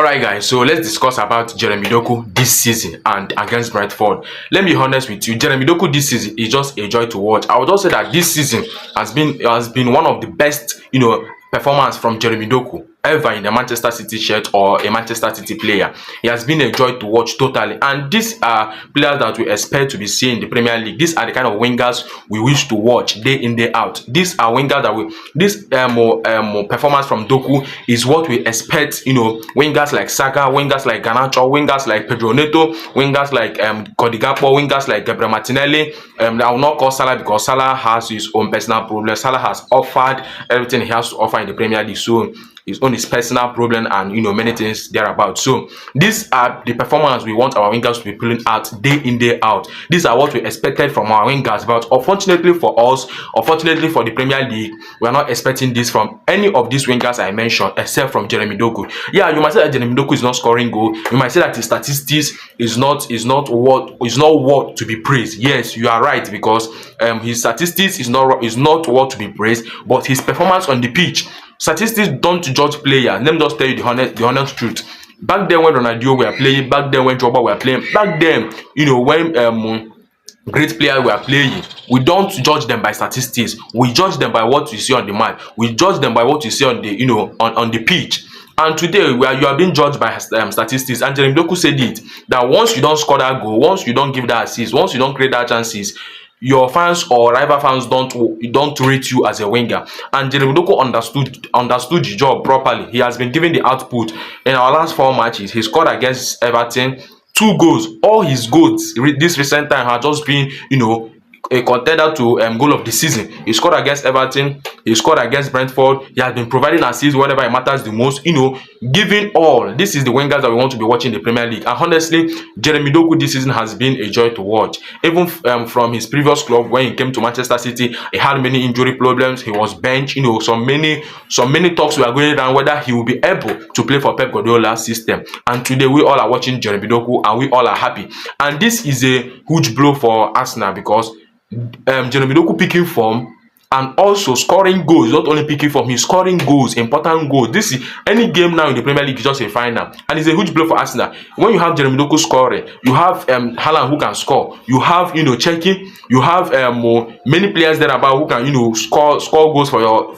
Alright guys, so let's discuss about Jeremy Doku this season and against Brentford. Let me be honest with you, Jeremy Doku this season is just a joy to watch. I would also say that this season has been one of the best, performance from Jeremy Doku ever in a Manchester City shirt or a Manchester City player. He has been a joy to watch totally, and these are players that we expect to be seen in the Premier League. These are the kind of wingers we wish to watch day in, day out. These are wingers that this performance from Doku is what we expect. Wingers like Saka, wingers like Garnacho, wingers like Pedro Neto, wingers like Codigapo, wingers like Gabriel Martinelli. I will not call Salah because Salah has his own personal problems. Salah has offered everything he has to offer in the Premier League, so his own is personal problem and many things thereabout. So these are the performance we want our wingers to be pulling out day in, day out. These are what we expected from our wingers, but unfortunately for us, unfortunately for the Premier League, we are not expecting this from any of these wingers I mentioned except from Jeremy Doku. Yeah, you might say that Jeremy Doku is not scoring goal. You might say that his statistics is not what to be praised. Yes, you are right, because his statistics is not what to be praised, but his performance on the pitch. Statistics don't judge players. Let me just tell you the honest truth. Back then when Ronaldo were playing, back then when Drogba were playing, back then, when great players were playing, we don't judge them by statistics. We judge them by what you see on the match. We judge them by what you see on the on the pitch. And today, you are being judged by statistics. And Jeremy Doku said it, that once you don't score that goal, once you don't give that assist, once you don't create that chances, your fans or rival fans don't rate you as a winger. And Jeremy Doku understood the job properly. He has been given the output. In our last 4 matches, he scored against Everton 2 goals. All his goals this recent time have just been a contender to goal of the season. He scored against Everton, he scored against Brentford. He has been providing assists whenever it matters the most, giving all. This is the wingers that we want to be watching in the Premier League. And honestly, Jeremy Doku this season has been a joy to watch. Even from his previous club, when he came to Manchester City, he had many injury problems. He was benched. Some many talks were going around whether he will be able to play for Pep Guardiola's system. And today we all are watching Jeremy Doku and we all are happy. And this is a huge blow for Arsenal, because Jeremy Doku picking form and also scoring goals. Not only picking form, he's scoring goals, important goals. This is any game now in the Premier League is just a final, and it's a huge blow for Arsenal. When you have Jeremy Doku scoring, you have Haaland who can score. You have checking. You have many players there about who can score goals for your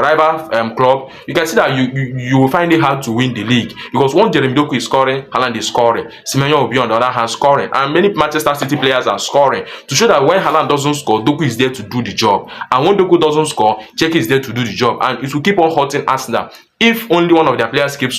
rival club. You can see that you will find it hard to win the league, because once Jeremy Doku is scoring, Haaland is scoring. Semenyo will be on the other hand scoring, and many Manchester City players are scoring, to show that when Haaland doesn't score, Doku is there to do the job. And when Doku doesn't score, Cheki is there to do the job, and it will keep on hurting Arsenal if only one of their players keeps